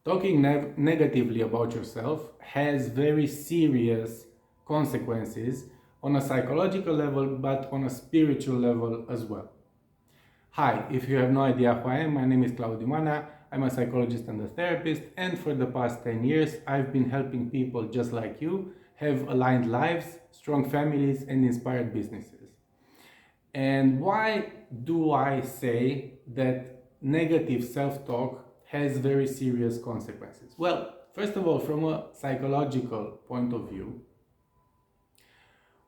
Talking negatively about yourself has very serious consequences on a psychological level, but on a spiritual level as well. Hi, if you have no idea who I am, my name is Claudiu Manea. I'm a psychologist and a therapist, and for the past 10 years, I've been helping people just like you have aligned lives, strong families, and inspired businesses. And why do I say that negative self-talk has very serious consequences? Well, first of all, from a psychological point of view,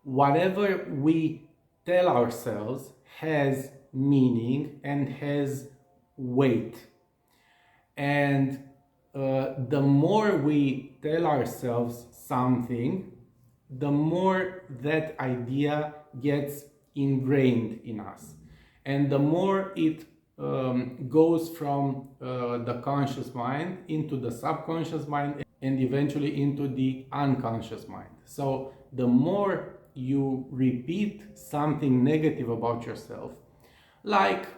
whatever we tell ourselves has meaning and has weight. And the more we tell ourselves something, the more that idea gets ingrained in us. And the more it goes from the conscious mind into the subconscious mind and eventually into the unconscious mind. So the more you repeat something negative about yourself, like,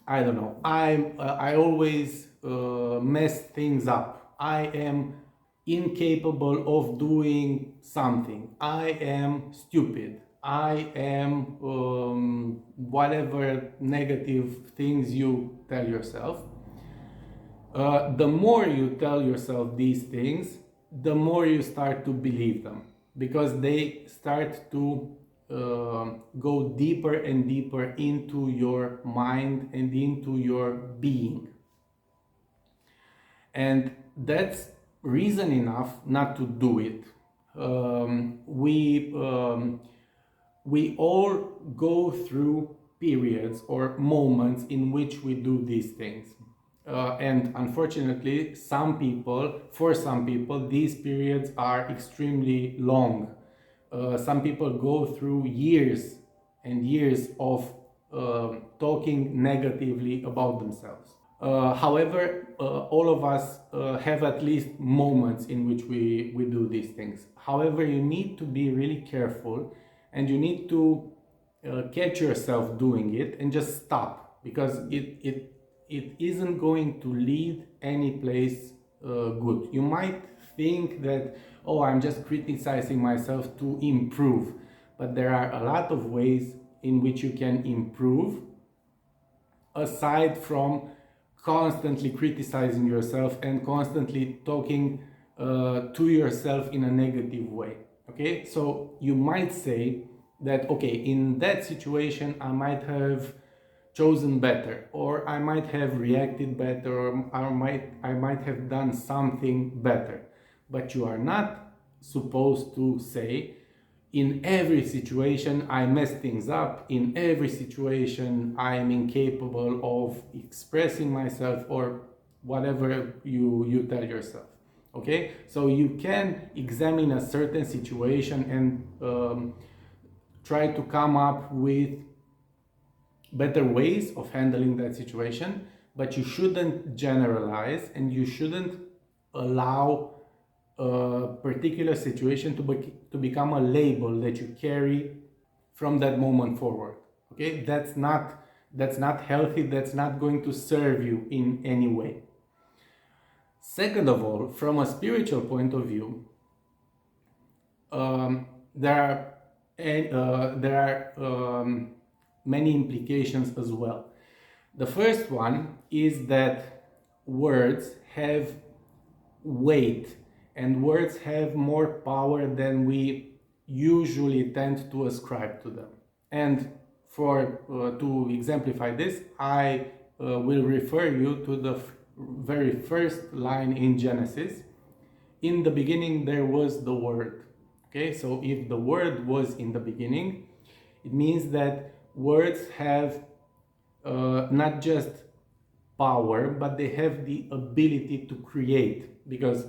I don't know, I always mess things up. I am incapable of doing something. I am stupid. I am whatever negative things you tell yourself. The more you tell yourself these things, the more you start to believe them, because they start to go deeper and deeper into your mind and into your being. And that's reason enough not to do it. We all go through periods or moments in which we do these things. And unfortunately, for some people, these periods are extremely long. Some people go through years and years of talking negatively about themselves. However, all of us have at least moments in which we do these things. However, you need to be really careful, and you need to catch yourself doing it and just stop, because it isn't going to lead any place good. You might think that, oh, I'm just criticizing myself to improve, but there are a lot of ways in which you can improve aside from constantly criticizing yourself and constantly talking to yourself in a negative way. Okay, so you might say that, okay, in that situation I might have chosen better, or I might have reacted better, or I might have done something better. But you are not supposed to say, in every situation I mess things up, in every situation I am incapable of expressing myself, or whatever you tell yourself. Okay, so you can examine a certain situation and try to come up with better ways of handling that situation, but you shouldn't generalize, and you shouldn't allow a particular situation to become a label that you carry from that moment forward. Okay, that's not healthy. That's not going to serve you in any way. Second of all, from a spiritual point of view, there are many implications as well. The first one is that words have weight, and words have more power than we usually tend to ascribe to them. And to exemplify this, I will refer you to the very first line in Genesis. In the beginning there was the Word. Okay, so if the Word was in the beginning, it means that words have not just power, but they have the ability to create, because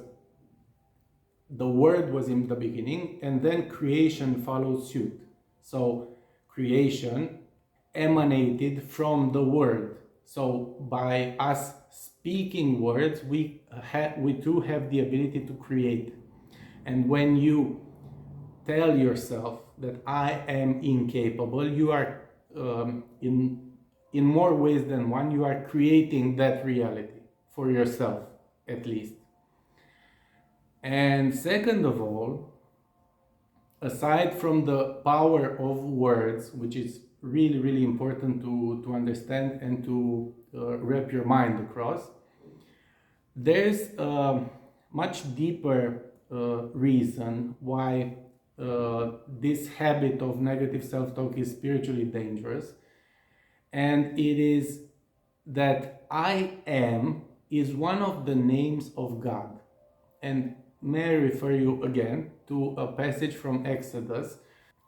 the Word was in the beginning, and then creation followed suit. So creation emanated from the Word. So by us speaking words, we too have the ability to create. And when you tell yourself that I am incapable, you are in more ways than one, you are creating that reality for yourself. at least. And second of all, aside from the power of words, which is really, really important to understand and to wrap your mind across, there's a much deeper reason why this habit of negative self-talk is spiritually dangerous. And it is that I am is one of the names of God. And may I refer you again to a passage from Exodus,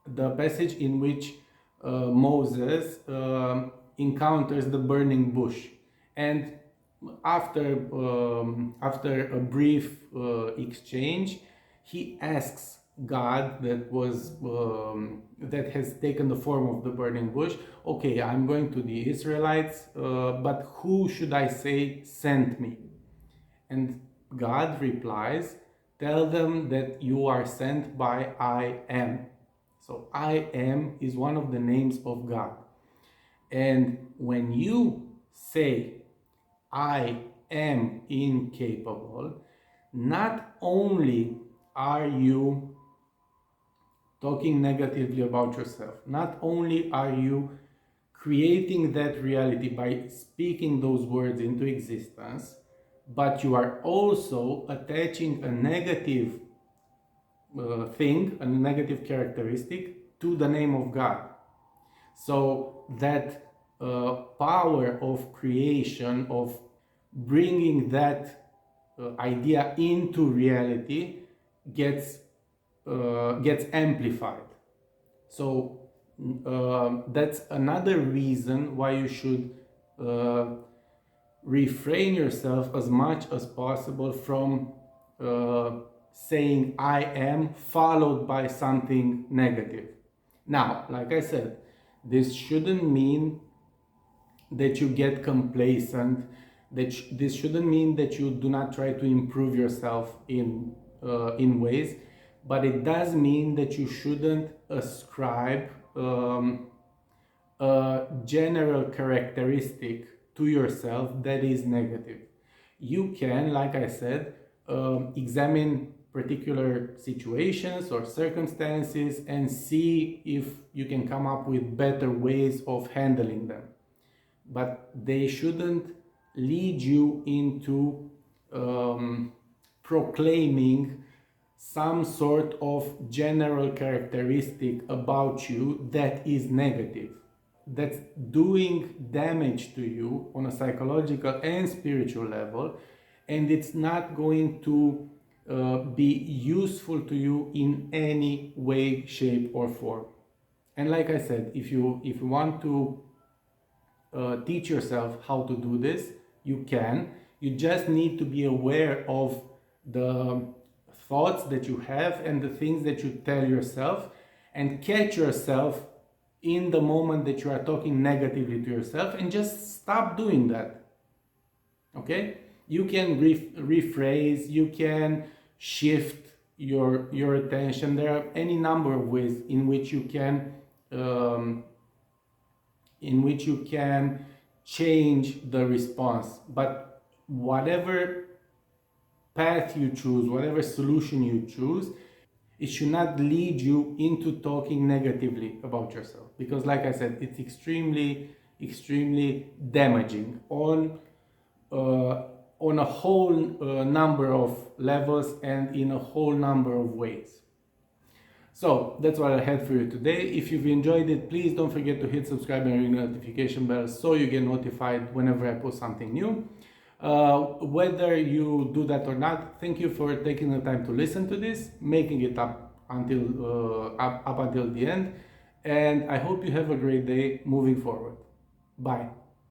the passage in which Moses encounters the burning bush. And after a brief exchange, he asks God that has taken the form of the burning bush, okay, I'm going to the Israelites, but who should I say sent me? And God replies, tell them that you are sent by I am. So I am is one of the names of God. And when you say I am incapable, not only are you talking negatively about yourself, not only are you creating that reality by speaking those words into existence, but you are also attaching a negative thing, a negative characteristic to the name of God. So that power of creation, of bringing that idea into reality gets amplified. So that's another reason why you should refrain yourself as much as possible from saying I am followed by something negative. Now, like I said, this shouldn't mean that you get complacent, this shouldn't mean that you do not try to improve yourself in ways, but it does mean that you shouldn't ascribe a general characteristic to yourself that is negative. You can, like I said, examine particular situations or circumstances and see if you can come up with better ways of handling them. But they shouldn't lead you into proclaiming some sort of general characteristic about you that is negative, that's doing damage to you on a psychological and spiritual level, and it's not going to be useful to you in any way, shape, or form. And like I said, if you want to teach yourself how to do this, you can. You just need to be aware of the thoughts that you have and the things that you tell yourself, and catch yourself in the moment that you are talking negatively to yourself, and just stop doing that. Okay? You can rephrase, you can shift your attention. There are any number of ways in which you can change the response. But whatever path you choose, whatever solution you choose, it should not lead you into talking negatively about yourself, because like I said, it's extremely damaging on a whole number of levels and in a whole number of ways. So that's what I had for you today. If you've enjoyed it, please don't forget to hit subscribe and ring the notification bell so you get notified whenever I post something new. Whether you do that or not, thank you for taking the time to listen to this, making it up until the end, and I hope you have a great day moving forward. Bye.